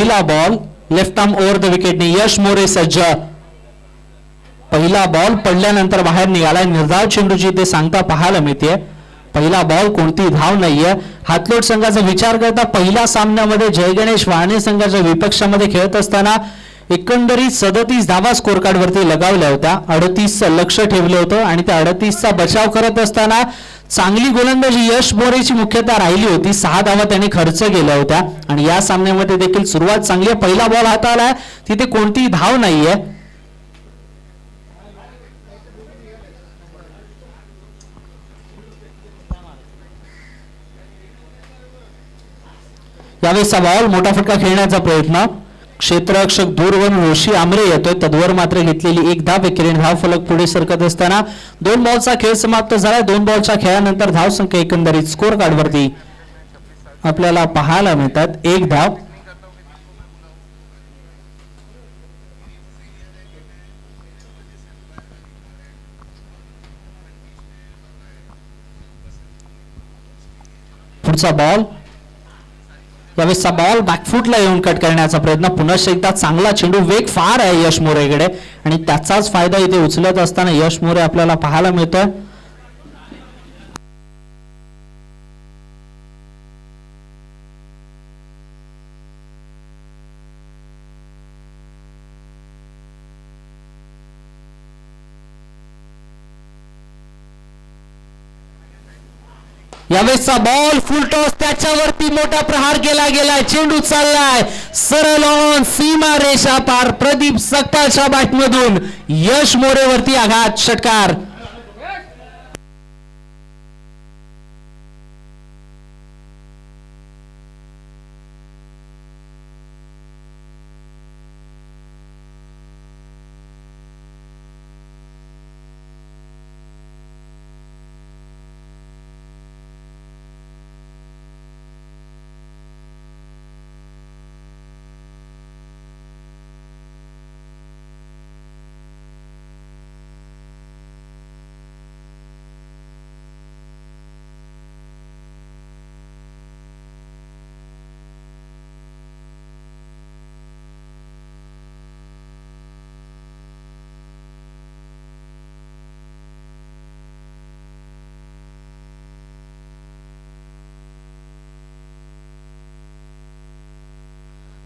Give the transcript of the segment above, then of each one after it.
पहिला ball left arm over the विकेटने यश मोरे सज्ज. पहिला बॉल पडल्यानंतर बाहेर निघालाय. निर्धाव चेंडूची ते सांगता पाहायला मिळते. पहिला बॉल कोणती धाव नाहीये. हातलोट संघाचा विचार करता पहिल्या सामन्यामध्ये जय गणेश वाहने संघाच्या विपक्षामध्ये खेळत असताना एकंदरीत 37 धावा स्कोर कार्ड वरती लगावल्या होत्या. 38 लक्ष ठेवलं होतं आणि त्या 38चा बचाव करत असताना चांगली गोलंदाजी यश मोरेची मुख्यतः राहिली होती. 6 धावा त्यांनी खर्च केल्या होत्या आणि या सामन्यामध्ये देखील सुरुवात चांगली. पहिला बॉल हाताळलाय, तिथे कोणतीही धाव नाहीये. यावेळेसचा बॉल मोठा फटका खेळण्याचा प्रयत्न. क्षेत्ररक्षक दूरवरून ऋषी आमरे येतोय. तद्वर मात्र घेतलेली एक धाव. एकेरीने धाव फलक पुढे सरकत असताना 2 बॉलचा खेळ समाप्त झाला. 2 बॉलच्या खेळानंतर धाव संख्या एकंदरीत स्कोर कार्ड वरती आपल्याला पाहायला मिळतात. 1 धाव. पुढचा बॉल. यावेळेसचा बॉल बॅकफुटला येऊन कट करण्याचा प्रयत्न. पुन्हा एकदा चांगला चेंडू. वेग फार आहे यश मोरेकडे आणि त्याचाच फायदा इथे उचलत असताना यश मोरे आपल्याला पाहायला मिळतोय. यावेळेसचा बॉल फुल टॉस. त्याच्यावरती मोठा प्रहार केला गेलाय. चेंडू चाललाय सरळ ऑन सीमा रेषा पार. प्रदीप सकपालच्या बॅटमधून यश मोरेवरती आघात. षटकार.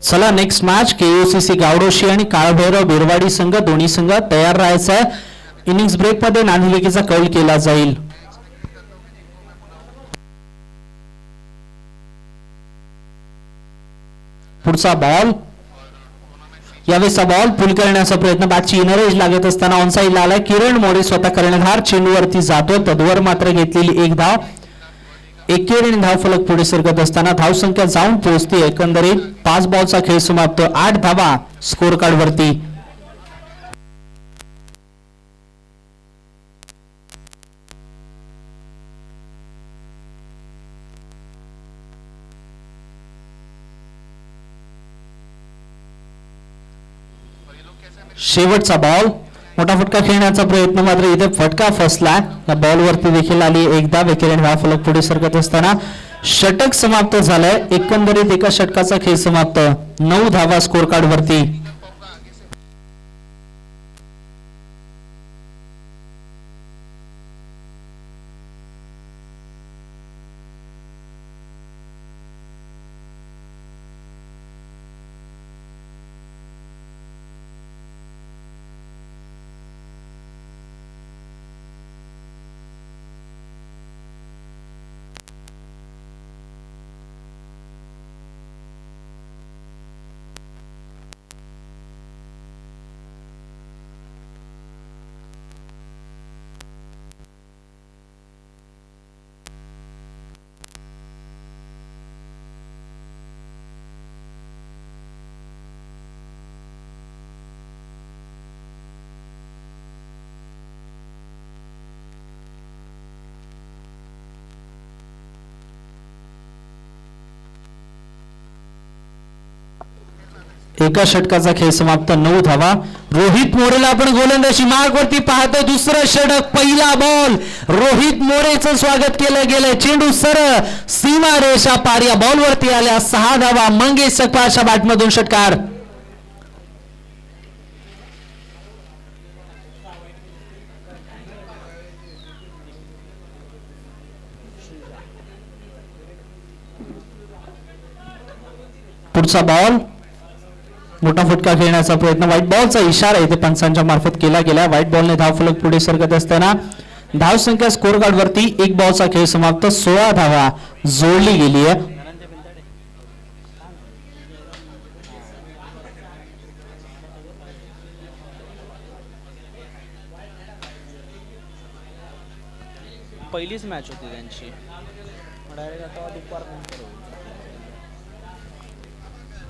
चला नेक्स्ट मॅच केयूसीसी गावडोशी आणि काळभैरव बिरवाडी संघ. दोन्ही संघ तयार राहायचा आहे. इनिंग्स ब्रेक मध्ये नाणेफेकीचा कौल केला जाईल. पुढचा बॉल. यावेळेसचा बॉल पुल करण्याचा प्रयत्न. बॅटची इनर एज लागत असताना ऑन साइडला आलाय. किरण मोरे स्वतः कर्णधार. चेंडूवरती जातो. तद्वर मात्र घेतलेली 1 धाव. एकेरीने धाव फलक पुढे सरकत असताना धाव संख्या जाऊन पोहोचते एकंदरीत 5 बॉलचा खेळ समाप्त. 8 धावा स्कोर कार्ड वरती. शेवटचा बॉल. मोठा फटका खेळण्याचा प्रयत्न मात्र इथे फटका फसला. या बॉलवरती देखील आली 1 धाव. एकेरीने धाव फलक पुढे सरकत असताना षटक समाप्त झालंय. एकंदरीत एका षटकाचा खेळ समाप्त. 9 धावा स्कोर कार्ड वरती. एका षटकाचा खेळ समाप्त. 9 धावा. रोहित मोरेला आपण गोलंदाजी मार्कवरती पाहतो. दुसरं षटक, पहिला बॉल, रोहित मोरेचं स्वागत केलं गेलं. चेंडू सरळ सीमा रेषा पार या बॉलवरती आल्या. 6 धावा मंगेश सकपाळच्या बॅटमधून षटकार. पुढचा बॉल, मोठा फटका खेळण्याचा प्रयत्न, व्हाईट बॉलचा इशारा इथे पंचांच्या मार्फत केला गेला. व्हाईट बॉलने धावफलक पुढे सरकत असताना धाव संख्या स्कोर कार्ड वरती 1 बॉलचा खेळ समाप्त. 16 धावा जोडली गेली आहे. पहिलीच मॅच होती त्यांची.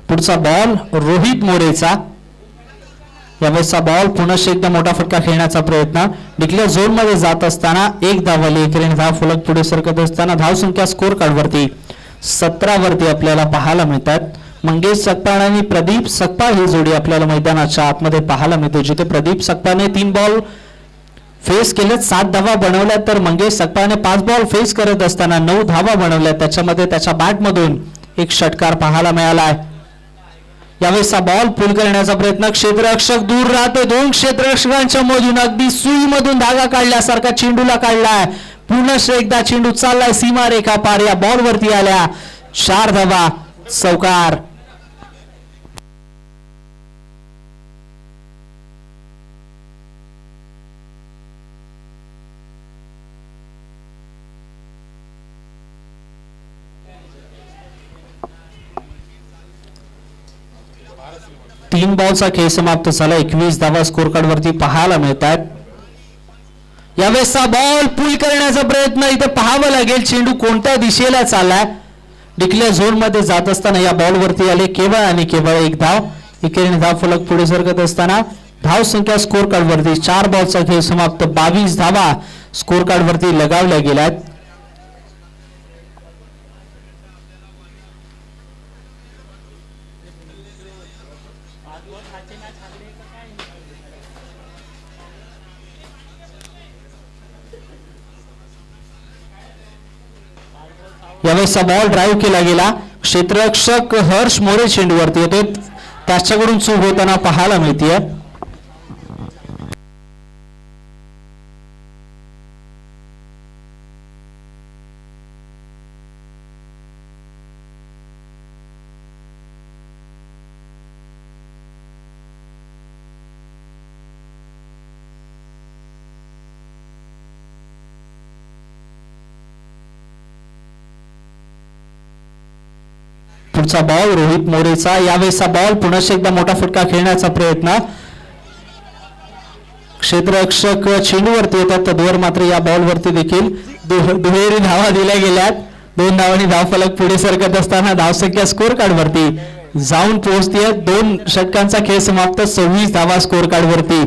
पुढचा बॉल रोहित मोरेचा. यावेळेसचा बॉल पुन्हा एकदा मोठा फटका खेळण्याचा प्रयत्न. डिक्लेअर झोन मध्ये जात असताना 1 धावाली एकेरीने धाव फलक पुढे सरकत असताना धाव संख्या स्कोर कार्ड वरती 17 वरती आपल्याला पाहायला मिळतात. मंगेश सकपाळ आणि प्रदीप सकपाळ ही जोडी आपल्याला मैदानाच्या आतमध्ये पाहायला मिळते, जिथे प्रदीप सकपाळने 3 बॉल फेस केलेत, 7 धावा बनवल्या, तर मंगेश सकपाळने 5 बॉल फेस करत असताना 9 धावा बनवल्या. त्याच्यामध्ये त्याच्या बॅटमधून एक षटकार पाहायला मिळाला आहे. यावेळेसचा बॉल पुल करण्याचा प्रयत्न, क्षेत्ररक्षक दूर राहतो. 2 क्षेत्ररक्षकांच्या मधून अगदी सुईमधून धागा काढल्यासारखा चेंडूला काढलाय. पुन्हा एकदा चेंडू चाललाय सीमा रेखा पार या बॉल वरती आल्या. 4 धावा, चौकार. तीन बॉलचा खेळ समाप्त झाला. 21 धावा स्कोर कार्ड वरती पाहायला मिळतात. यावेळेसचा बॉल पुल करण्याचा प्रयत्न, इथे पाहावं लागेल चेंडू कोणत्या दिशेला चाललाय. डिक्लेअर झोन मध्ये जात असताना या बॉल वरती आले केवळ आणि केवळ 1 धाव. एकेरीने धाव फलक पुढे सरकत असताना धाव संख्या स्कोर कार्ड वरती 4 बॉलचा खेळ समाप्त. 22 धावा स्कोर कार्ड वरती लगावल्या गेल्यात. यावेळेसचा बॉल ड्राईव्ह केला गेला. क्षेत्ररक्षक हर्ष मोरे चेंडूवरती येतो, त्याच्याकडून चूक होताना पाहायला मिळते. पुढचा बॉल रोहित मोरेचा. यावेळेसचा बॉल पुन्हा एकदा मोठा फटका खेळण्याचा प्रयत्न. क्षेत्ररक्षक चेंडूवरती येतात, तद्वर मात्र या बॉल वरती देखील दुहेरी धावा दिल्या गेल्यात. 2 धावांनी धाव फलक पुढे सरकत असताना धावसंख्या स्कोर कार्ड वरती जाऊन पोहोचते. 2 षटकांचा खेळ समाप्त. 26 धावा स्कोर कार्ड वरती.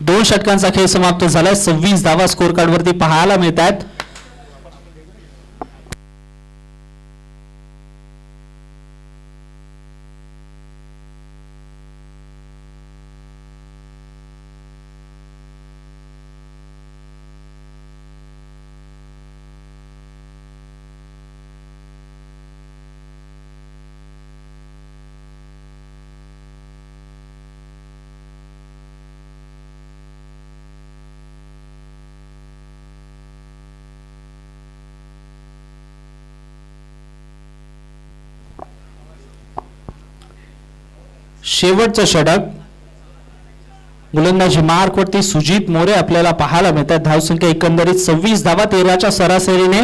दोन षटकांचा खेळ समाप्त झालाय. 26 धावा स्कोर कार्ड वरती पाहायला मिळतात. शेवटचं षटक, गोलंदाजी मार्क वरती सुजित मोरे आपल्याला पाहायला मिळतात. धावसंख्या एकंदरीत 26 धावा, 13च्या सरासरीने.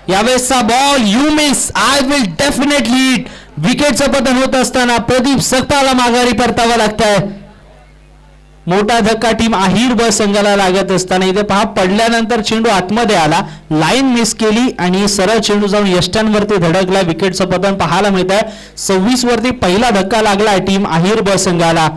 यावेळेसचा ball you miss, I will definitely hit. विकेटचं पतन होत असताना प्रदीप सकपाळला माघारी परतावं लागतंय. मोठा धक्का टीम अहिर ब संघाला लागत असताना इथे पहा पडल्यानंतर चेंडू आतमध्ये आला, लाईन मिस केली आणि सरळ चेंडू जाऊन यष्ट्यांवरती धडकला. विकेटचं पतन पाहायला मिळत आहे. 26 वरती पहिला धक्का लागला टीम अहिर ब संघाला.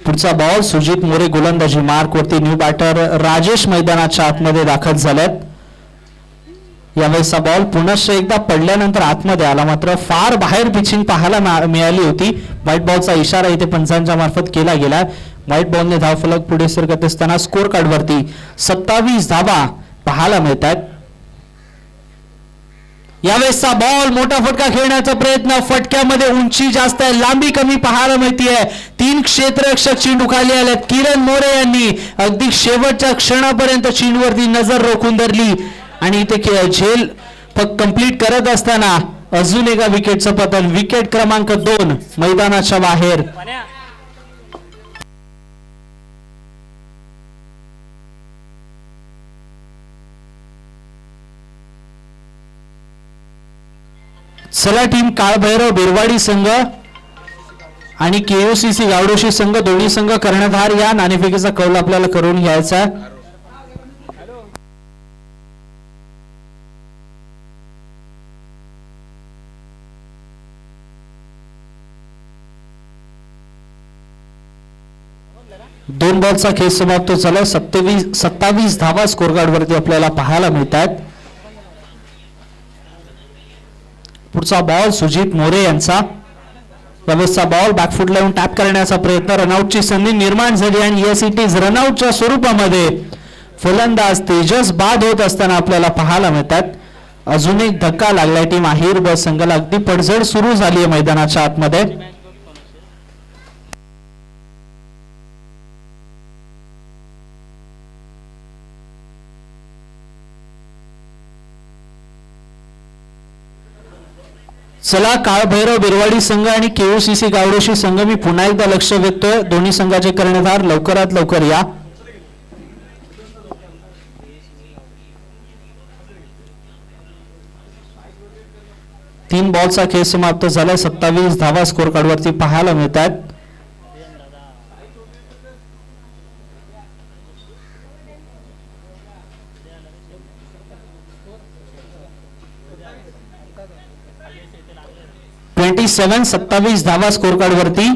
पुढचा बॉल सुजित मोरे गोलंदाजी मार्क वरती. न्यू बॅटर राजेश मैदानाच्या आतमध्ये दाखल झालेत. यावेळेसचा बॉल पुनश्च एकदा पडल्यानंतर आतमध्ये आला, मात्र फार बाहेर पिचिंग पाहायला मिळाली होती. व्हाईट बॉलचा इशारा इथे पंचांच्या मार्फत केला गेला. व्हाईट बॉलने धावफलक पुढे सरकत असताना स्कोर कार्ड वरती 27 धावा पाहायला मिळतात. यावेळेसचा बॉल मोठा फटका खेळण्याचा प्रयत्न, फटक्यामध्ये उंची जास्त आहे, लांबी कमी पाहायला मिळतीये. 3 क्षेत्ररक्षक चेंडू खाली आलेत. किरण मोरे यांनी अगदी शेवटच्या क्षणापर्यंत चेंडूवरती नजर रोखून धरली आणि इथे झेल कंप्लीट करत असताना अजून एका विकेटचं पतन. विकेट क्रमांक 2 मैदानाच्या बाहेर. चला टीम काळभैरव बिरवाडी संघ आणि केओसीसी गावडोशी संघ दोन्ही संघ कर्णधार या नाणेफेकीचा कौल आपल्याला करून घ्यायचा. दोन बॉलचा खेळ समाप्त झाला. 27 धावा स्कोर कार्ड वरती आपल्याला पाहायला मिळतात. पुढचा बॉल सुजित मोरे यांचा. यावेळेसचा बॉल बॅकफुटला येऊन टॅप करण्याचा प्रयत्न, रनआउटची संधी निर्माण झाली आणि येस इट इज रनआउटच्या स्वरूपामध्ये फलंदाज तेजस बाद होत असताना आपल्याला पाहायला मिळतात. अजून एक धक्का लागलाय टीम अहिर ब संघाला. अगदी पडझड सुरू झाली आहे मैदानाच्या आतमध्ये. चला काळभैरव बिरवाडी संघ आणि केओसीसी गावडोशी संघ मी पुन्हा एकदा लक्ष वेधतोय. दोन्ही संघाचे कर्णधार लवकरात लवकर या. तीन बॉलचा खेळ समाप्त झाला. 27 धावा स्कोर कार्ड वरती पाहायला मिळतात. (27) 27 धावा स्कोर कार्ड वरती.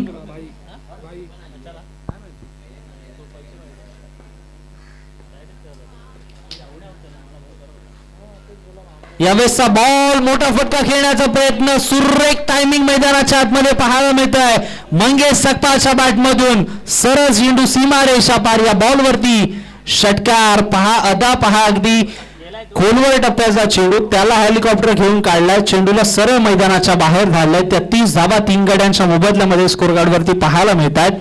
यावेळेसचा बॉल मोठा फटका खेळण्याचा प्रयत्न, सुरेख टायमिंग मैदानाच्या आतमध्ये पाहायला मिळत आहे. मंगेश सकपाळच्या बॅटमधून सरळ झेंडू सीमारेषा पार. या बॉल वरती षटकार पहा, अदा पहा, अगदी खोलवर टप्प्याचा चेंडू, त्याला हेलिकॉप्टर घेऊन काढलाय. चेंडूला सरळ मैदानाच्या बाहेर धाडलाय. 33 धावा 3 गड्यांच्या मोबदल्यामध्ये स्कोर कार्ड वरती पाहायला मिळतात.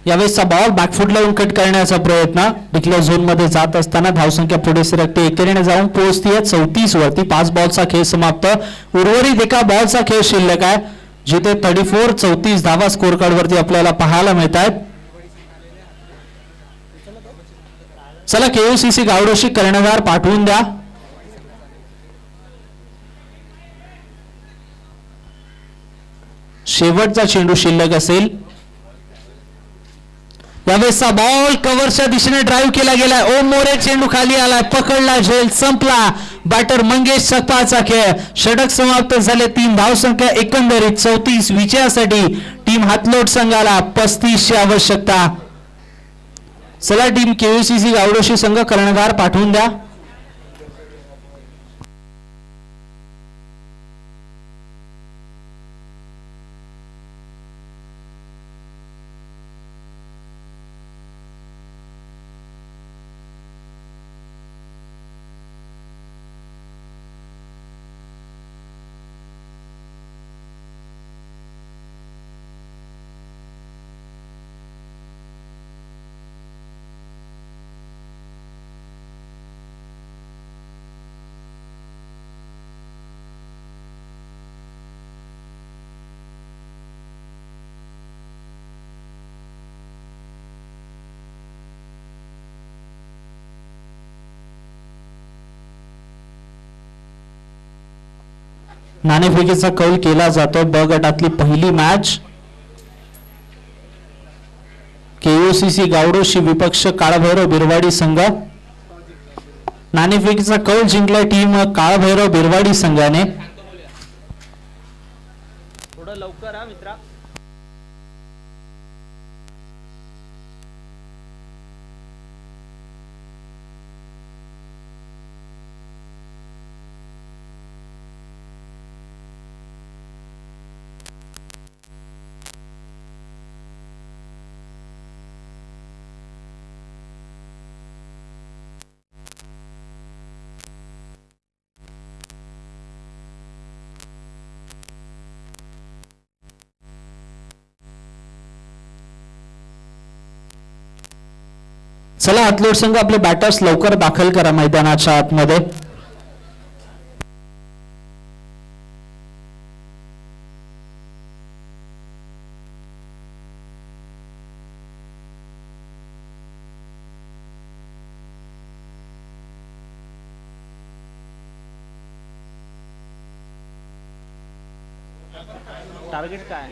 यावेळेसचा बॉल बॅकफुटला येऊन कट करण्याचा प्रयत्न, डिक्लेअर झोन मध्ये जात असताना धावसंख्या पुढे सरकते, एकेरीने जाऊन पोहोचतीये 34 वरती. 5 बॉलचा खेळ समाप्त. उर्वरित एका बॉलचा खेळ शिल्लक आहे, जिथे 34 धावा स्कोर कार्ड वरती आपल्याला पाहायला मिळतात. चला केओसीसी गावडोशी कर्णधार पाठवून द्या. शेवटचा चेंडू शिल्लक असेल. यावेळेसचा बॉल कव्हरच्या दिशेने ड्राईव्ह केला गेलाय. ओम मोरे चेंडू खाली आलाय, पकडला, झेल संपला. बॅटर मंगेश सकपाळचा खेळ. षटक समाप्त झाले. 3 धावसंख्या एकंदरीत 34. विजयासाठी टीम हातलोट संघाला 35 ची आवश्यकता. चला टीम केयूसीसी गावडोशी संघ कर्णधार पाठवून द्या. नाणेफेकीचा कौल केला जातो. ब गटातली पहिली मॅच केयूसीसी गावडोशी विपक्ष काळभैरव बिरवाडी संघ. नाणेफेकीचा कौल जिंकला टीम काळभैरव बिरवाडी संघाने. थोडं लवकर हा मित्रा. चला हातलोट संघ आपले बॅटर्स लवकर दाखल करा मैदानाच्या आतमध्ये. टार्गेट काय?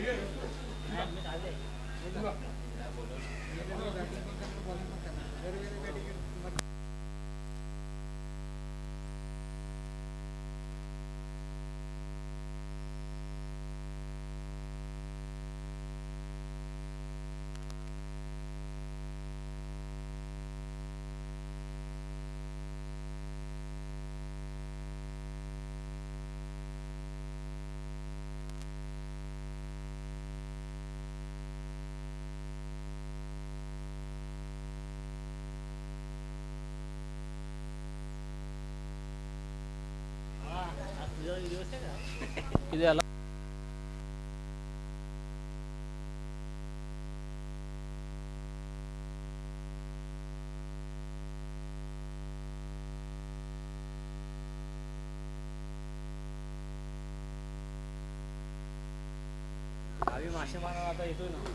किती आला? आम्ही मासे मारायला आता येतोय ना.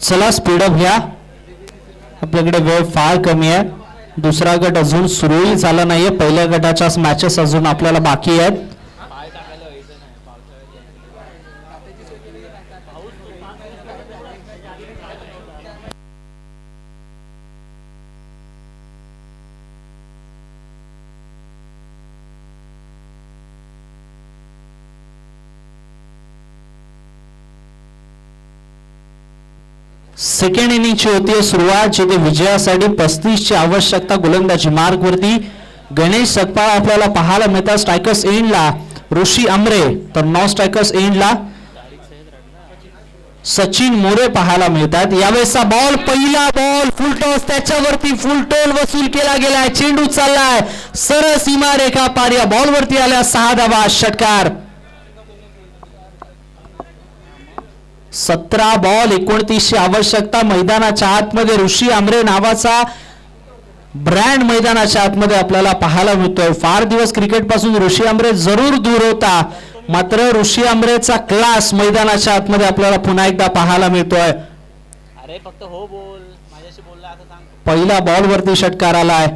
चला स्पीडअप घ्या, आपल्याकडे वेळ फार कमी आहे. दुसरा गट अजून सुरूही झाला नाहीये. पहिल्या गटाच्याच मॅचेस अजून आपल्याला बाकी आहेत. सेकंड इनिंगची होती सुरुवात, जिथे विजयासाठी 35 ची आवश्यकता. गोलंदाजी मार्ग वरती गणेश सकपाळ आपल्याला पाहायला मिळतात. स्ट्रायकर्स एंडला ऋषी आमरे, तर नॉन स्ट्रायकर्स एंडला सचिन मोरे पाहायला मिळतात. यावेळेसचा बॉल, पहिला बॉल फुलटॉस, त्याच्यावरती फुलटोल वसूल केला गेलाय. चेंडू चाललाय सरळ सीमारेखा पार. या बॉल वरती आल्या 6 धावा. षटकार. 17 बॉल 29 ची आवश्यकता. मैदानाच्या आतमध्ये ऋषी आमरे नावाचा ब्रँड मैदानाच्या आतमध्ये आपल्याला पाहायला मिळतोय. फार दिवस क्रिकेट पासून ऋषी आमरे जरूर दूर होता, मात्र ऋषी आमरेचा क्लास मैदानाच्या आतमध्ये आपल्याला पुन्हा एकदा पाहायला मिळतोय. अरे फक्त हो बोल, माझ्याशी बोलला असं सांग. पहिला बॉल वरती षटकार आलाय.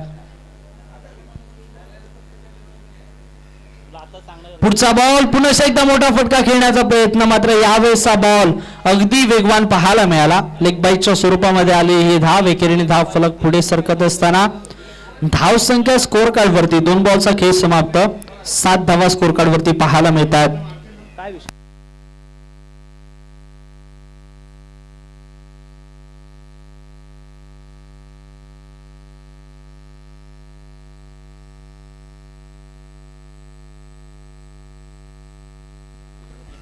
तुला आता चांगलं पुढचा बॉल पुन्हा एकदा मोठा फटका खेळण्याचा प्रयत्न, मात्र यावेळेसचा बॉल अगदी वेगवान पाहायला मिळाला. लेग बाईटच्या स्वरूपामध्ये आली ही धाव. एकेरीने धाव फलक पुढे सरकत असताना धाव संख्या स्कोर कार्ड वरती 2 बॉलचा खेळ समाप्त. 7 धावा स्कोर कार्ड वरती पाहायला मिळतात. काय विषय.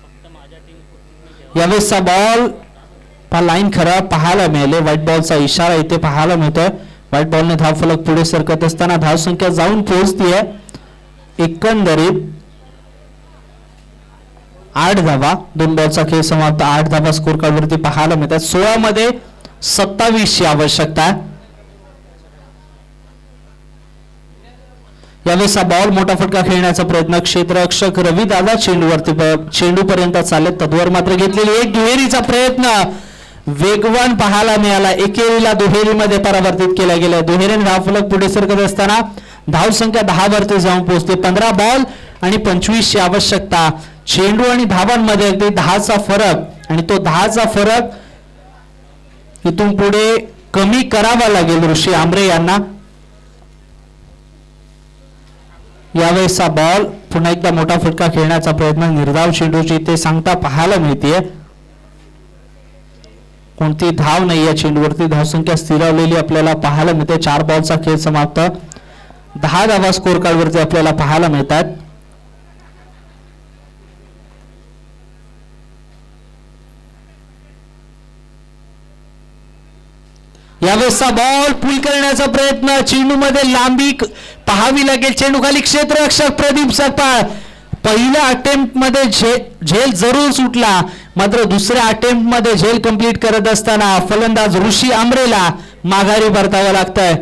फक्त माझ्या टीम यावेळेसचा बॉल लाईन खराब पाहायला मिळाले. व्हाईट बॉलचा इशारा इथे पाहायला मिळतोय. व्हाईट बॉलने धाव फलक पुढे सरकत असताना धाव संख्या जाऊन पोहोचतीये एकंदरीत 8 धावा. 2 बॉलचा खेळ समाप्त. 8 धावा स्कोर कार्ड वरती पाहायला मिळतात. 16 मध्ये 27 ची आवश्यकता आहे. यावेळेसचा बॉल मोठा फटका खेळण्याचा प्रयत्न. क्षेत्ररक्षक रवी दादा चेंडू पर्यंत चालले. तद्वर मात्र घेतलेली एक दुहेरीचा प्रयत्न वेगवान पाहायला मिळाला. एकेरीला दुहेरीमध्ये परावर्तित केला गेला. दुहेरीने धाव फलक पुढे सरकत असताना धाव संख्या 10 वरती जाऊन पोहोचते. 15 बॉल आणि 25 ची आवश्यकता. चेंडू आणि धावांमध्ये अगदी 10चा फरक आणि तो 10चा फरक इथून पुढे कमी करावा लागेल ऋषी आंबरे यांना. यावेळेसचा बॉल पुन्हा एकदा मोठा फटका खेळण्याचा प्रयत्न. निर्धाव चेंडूची इथे सांगता पाहायला मिळते. कोणती धाव नाही या चेंडूवरती. धावसंख्या स्थिरावलेली आपल्याला पाहायला मिळते. 4 बॉलचा खेळ समाप्त. 10 धावा स्कोर कार्ड वरती आपल्याला पाहायला मिळतात. यावेळेसचा बॉल पुल करण्याचा प्रयत्न. चेंडू मध्ये लांबी पाहावी लागेल. चेंडू खाली क्षेत्ररक्षक प्रदीप सकपाळ. पहिल्या अटेम्प्ट मध्ये झेल जरूर सुटला, मात्र दुसऱ्या अटेम्प्ट मध्ये झेल कंप्लीट करत असताना फलंदाज ऋषी आंबरेला माघारी परतावं लागतंय.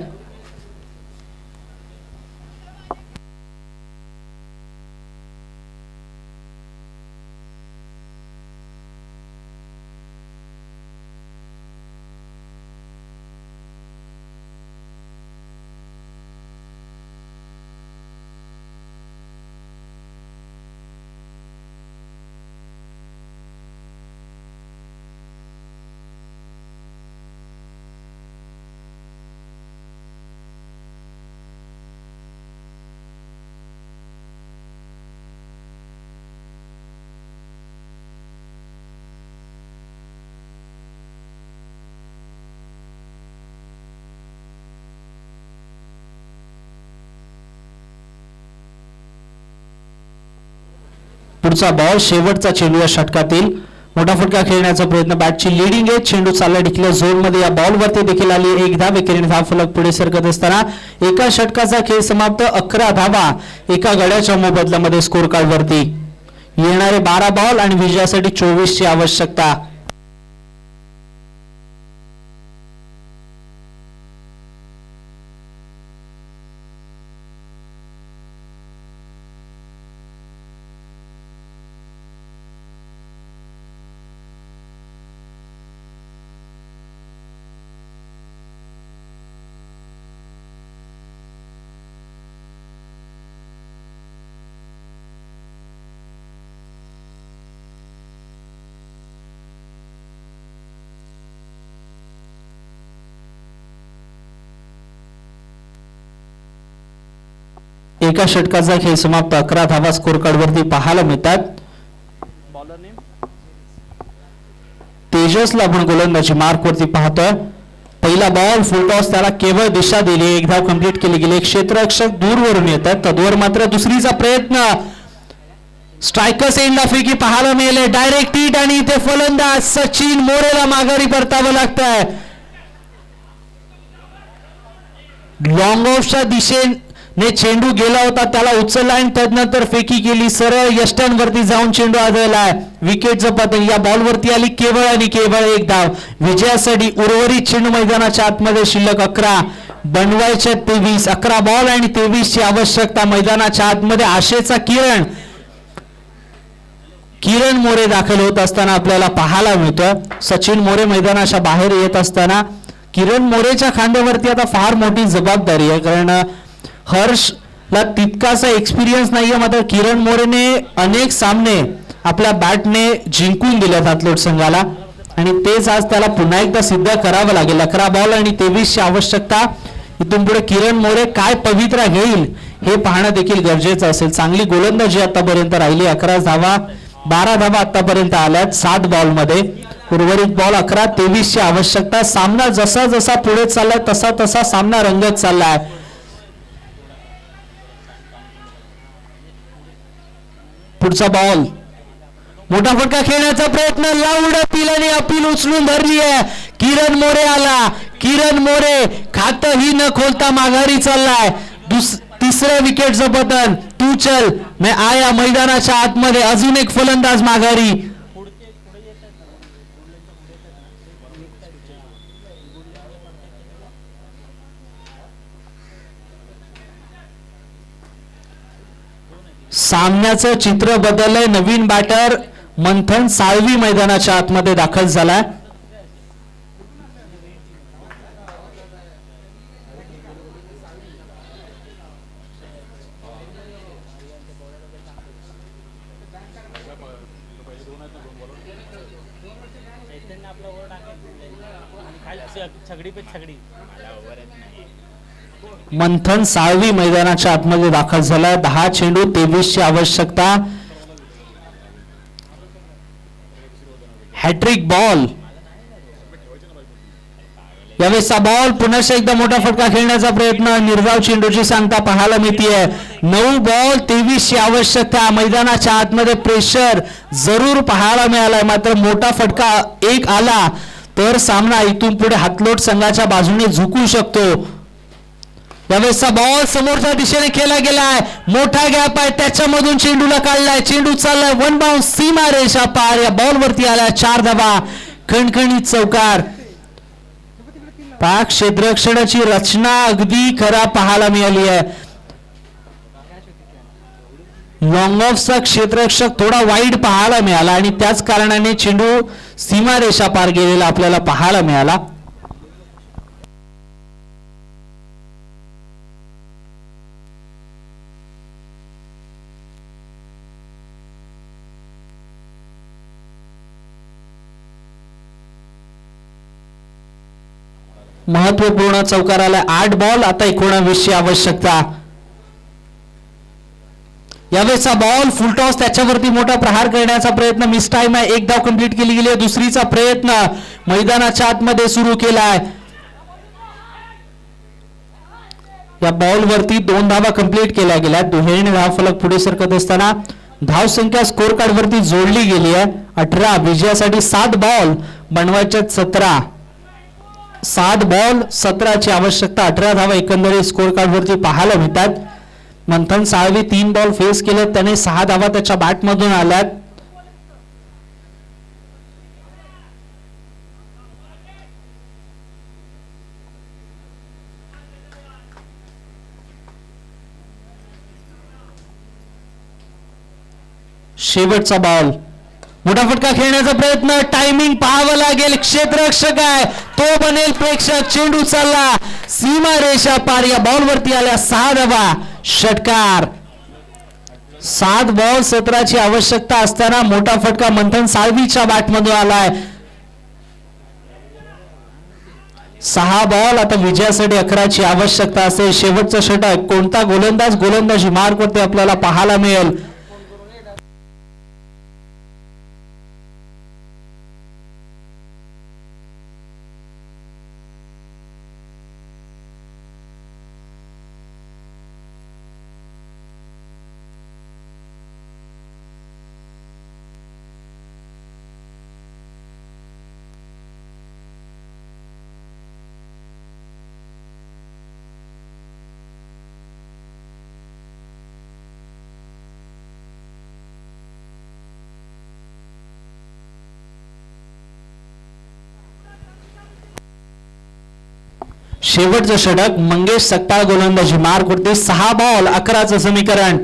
पुढचा बॉल शेवटचा चेंडू या षटकातील. मोठा फटका खेळण्याचा प्रयत्न. बॅटची लिडिंग आहे. चेंडू चालला डिक्लेअर झोन मध्ये. या बॉल वरती देखील आली एक धाव. एकेरीने धाव फलक पुढे सरकत असताना एका षटकाचा खेळ समाप्त. 11 धावा एका गड्याच्या मोबदल्यामध्ये स्कोर कार्ड वरती. येणारे 12 बॉल आणि विजयासाठी 24 ची आवश्यकता. एका षटकाचा खेळ समाप्त. 11 धावा स्कोर कार्ड वरती पाहायला मिळतात. बॉलर नेम तेजसला आपण गोलंदाजी मार्क वरती पाहतोय. पहिला बॉल फुल टॉस. त्याला केवळ दिशा दिली. एक धाव कंप्लीट केली गेली. क्षेत्ररक्षक दूरवरून येतात. तद्वर मात्र दुसरीचा प्रयत्न. स्ट्रायकर्स एंडला फेकी पाहायला मिळाले. डायरेक्ट हिट आणि इथे फलंदाज सचिन मोरेला माघारी परतावं लागतंय. लॉंग ऑफच्या दिशेने चेंडू गेला होता, त्याला उचलला आणि त्यानंतर फेकी केली. सरळ यष्टांवरती जाऊन चेंडू आदळलाय. विकेटचं पतन. या बॉलवरती आली केवळ आणि केवळ एक धाव. विजयासाठी उर्वरित चेंडू मैदानाच्या आतमध्ये शिल्लक 11 बनवायच्या 23. 11 बॉल आणि 23 ची आवश्यकता. मैदानाच्या आतमध्ये आशेचा किरण किरण मोरे दाखल होत असताना आपल्याला पाहायला मिळतोय. सचिन मोरे मैदानाच्या बाहेर येत असताना किरण मोरेच्या खांद्यावरती आता फार मोठी जबाबदारी आहे, कारण हर्षला तितकासा एक्सपिरियन्स नाहीये, मात्र किरण मोरेने अनेक सामने आपल्या बॅटने जिंकून दिल्यात हातलोट संघाला आणि तेच आज त्याला पुन्हा एकदा सिद्ध करावं लागेल. 11 बॉल आणि 23ची आवश्यकता. इथून पुढे किरण मोरे काय पवित्रा घेईल हे पाहणं देखील गरजेचं असेल. चांगली गोलंदाजी आतापर्यंत राहिली. 11 धावा 12 धावा आतापर्यंत आल्यात 7 बॉल मध्ये. उर्वरित बॉल 11, 23ची आवश्यकता. सामना जसा जसा पुढे चाललाय तसा तसा सामना रंगत चाललाय. पुढचा बॉल मोठा फटका खेळण्याचा प्रयत्न, लाऊड अपील आणि अपील उचलून धरली आहे. किरण मोरे आला. किरण मोरे खातही न खोलता माघारी चाललाय. तिसऱ्या विकेटचं पतन. तू चल मैं आया मैदानाच्या आतमध्ये अजून एक फलंदाज माघारी. सामन्याचं चित्र बदललंय. नवीन बॅटर मंथन साळवी मैदानाच्या आतमध्ये दाखल झालाय. छगडी पे छगडी. मंथन साळवी मैदानाच्या आतमध्ये दाखल झालाय. 10 चेंडू 23ची आवश्यकता. Hat trick ball. यावेळेसचा बॉल पुन्हा एकदा मोठा फटका खेळण्याचा प्रयत्न. निर्धाव चेंडूची सांगता पाहायला मिळतीये. 9 बॉल 23ची आवश्यकता. मैदानाच्या आतमध्ये प्रेशर जरूर पाहायला मिळालाय, मात्र मोठा फटका एक आला तर सामना इथून पुढे हातलोट संघाच्या बाजूने झुकू शकतो. यावेळेसचा बॉल समोरच्या दिशेने केला गेलाय. मोठा गॅप आहे, त्याच्यामधून चेंडूला काढलाय. चेंडू चाललाय वन बाउंस सीमा रेषा पार. या बॉल वरती आल्या 4 धावा. खणखणीत चौकार. पाक क्षेत्ररक्षणाची रचना अगदी खरा पाहायला मिळाली आहे. लॉंग ऑफचा क्षेत्ररक्षक थोडा वाईड पाहायला मिळाला आणि त्याच कारणाने चेंडू सीमारेषा पार गेलेला आपल्याला पाहायला मिळाला. महत्वपूर्ण चौकार आला. 8 बॉल आता 19ची आवश्यकता. यावेळेसचा बॉल फुलटॉस, त्याच्यावरती मोठा प्रहार करण्याचा प्रयत्न. मिस टाइम आहे. 1 धाव कंप्लीट केली गेली आहे. दुसरीचा प्रयत्न मैदानाच्या आतमध्ये सुरू केलाय. या बॉल वरती 2 धावा कंप्लीट केल्या गेल्या. दुहेरीने धाव फलक पुढे सरकत असताना धाव संख्या स्कोर कार्ड वरती जोडली गेली आहे. 18. विजयासाठी 7 बॉल बनवायच्या 17. 7 बॉल 17ची आवश्यकता. 18 धावा एकंदरीत स्कोर कार्ड वरती पाहायला मिळतात. मंथन साळवी 3 बॉल फेस केले, त्याने 6 धावा त्याच्या बॅट मधून आल्यात. शेवटचा बॉल. मोठा फटका खेळण्याचा प्रयत्न. टायमिंग पाहावं लागेल. क्षेत्ररक्षक आहे, तो बनेल प्रेक्षक. चेंडू चालला सीमा रेषा पार. या बॉल वरती आल्या 6 धावा. षटकार. 7 बॉल 17ची आवश्यकता असताना मोठा फटका मंथन साळवीच्या बॅट मधून आलाय. 6 बॉल आता विजयासाठी 11ची आवश्यकता असेल. शेवटचं षटक. कोणता गोलंदाज गोलंदाजी मार्क वरती आपल्याला पाहायला मिळेल. शेवटचं षटक. मंगेश सकपाळ गोलंदाजी मार्क वरती. 6 बॉल 11चं समीकरण.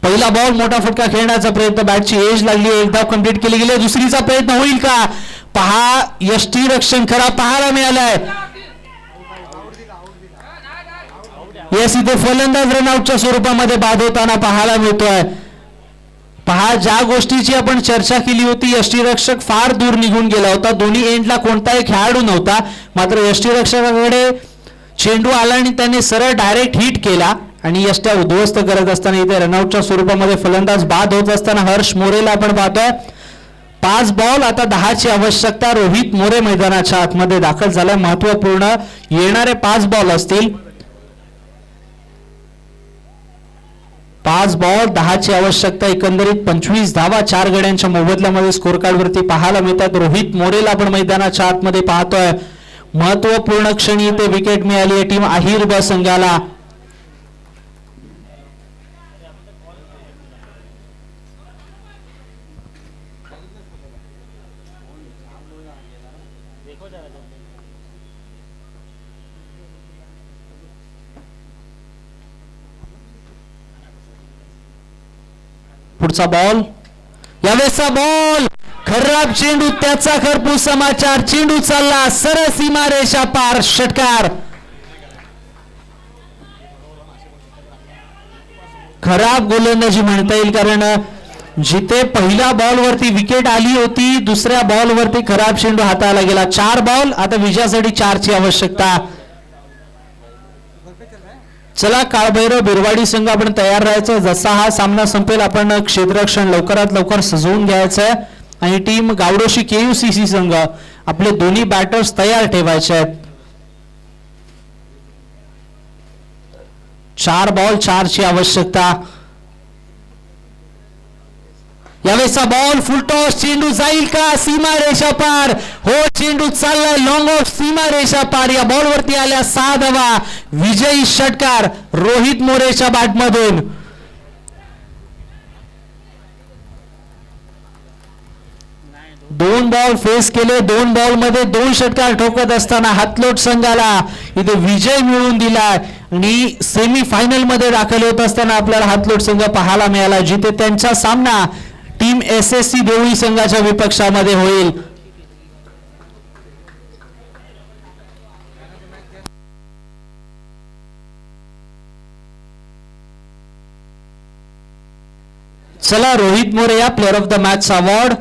पहिला पहिला बॉल मोठा फटका खेळण्याचा प्रयत्न, बॅटची एज लागली, एक धाव कंप्लीट केली गेली, दुसरीचा प्रयत्न होईल का? पहा यष्टीरक्षण खरा पाहायला मिळालाय. येस, इथे फलंदाज रनआउटच्या स्वरूपामध्ये बाद होताना पाहायला मिळतोय. पहा, ज्या गोष्टीची आपण चर्चा केली होती, यष्टीरक्षक फार दूर निघून गेला होता, दोन्ही एंडला कोणताही खेळाडू नव्हता, मात्र यष्टीरक्षकाकडे चेंडू आला आणि त्याने सरळ डायरेक्ट हिट केला आणि यष्ट्या उद्ध्वस्त करत असताना इथे रनआउटच्या स्वरूपामध्ये फलंदाज बाद होत असताना हर्ष मोरेला आपण पाहतोय. 5 बॉल, आता 10ची आवश्यकता. रोहित मोरे मैदानाच्या आतमध्ये दाखल झालाय. महत्वपूर्ण येणारे 5 बॉल असतील. 5 बॉल, 10ची आवश्यकता. एकंदरीत 25 धावा 4 गड्यांच्या मोबदल्यामध्ये स्कोर कार्ड वरती पाहायला मिळतात. रोहित मोरेला आपण मैदानाच्या आतमध्ये पाहतोय. महत्वपूर्ण क्षणी इथे विकेट मिळाली आहे टीम अहिर ब संघाला. देखो जरा जल्दी. पुढचा बॉल, यावेळेसचा बॉल, खराब चेंडू, त्याचा खरपूस समाचार. चेंडू चालला सरळ सीमारेषा पार, षटकार. खराब गोलंदाजी म्हणता येईल, कारण जिथे पहिल्या बॉल वरती विकेट आली होती, दुसऱ्या बॉल वरती खराब चेंडू हाताळला गेला. 4 बॉल, आता विजयासाठी 4ची आवश्यकता. चला, काळभैरव बिरवाडी संघ आपण तयार राहायचं. जसा हा सामना संपेल आपण क्षेत्ररक्षण लवकरात लवकर सजवून घ्यायचंय आणि टीम गावडोशी KUCC संघ आपले दोन्ही बॅटर्स तयार ठेवायचे आहेत. 4 बॉल 4ची आवश्यकता. यावेळेचा बॉल, फुलटॉस, चेंडू जाईल का सीमारेषा पार? हो, चेंडू चाललाय लॉंग ऑफ सीमारेषा पार. या बॉल वरती आल्या 6 धावा. विजयी षटकार रोहित मोरेच्या बॅटमधून. दोन बॉल फेस केले, 2 बॉल मध्ये 2 षटकार ठोकत असताना हातलोट संघाला इथे विजय मिळवून दिलाय आणि सेमी फायनल मध्ये दाखल होत असताना आपल्याला हातलोट संघ पाहायला मिळाला, जिथे त्यांचा सामना टीम SSC देवळी संघाच्या विपक्षामध्ये होईल. चला, रोहित मोरे या player of the match award